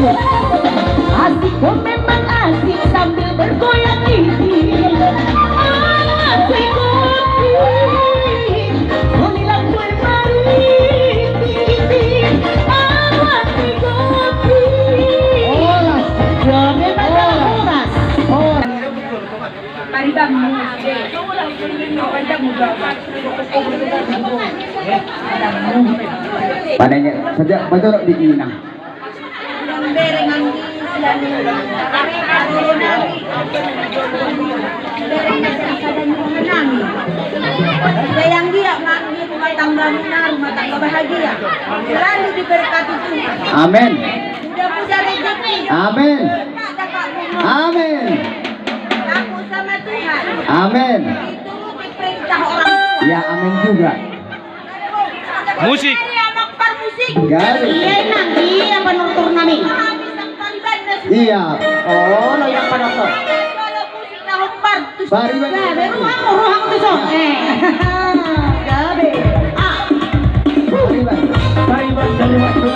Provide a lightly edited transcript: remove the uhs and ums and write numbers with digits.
Asik kok memang asik sambil bergoyang ini. Asik kopi, monilang kue mariti. Asik kopi. Oras, jodoh macam oras. Paribang Padanya sejak betul di Inang. Yang dia mengambil rumah tangga benar, rumah tangga bahagia, selalu diberkati Tuhan. Amin. Sudah punya rezeki. Amin. Tak dapat rumah. Amin. Takut sama Tuhan. Amin. Dituruti perintah orang tua. Ya amin juga. Musik. Anak musik. Garis. iya nang iya penutur nami. Iya. Oh lo yang penutur. Kalau musik dah hempar terus Bari bari. Ya baru roh aku tuh song. Gabe. Ah. Bari bari. Taiwan dari waktu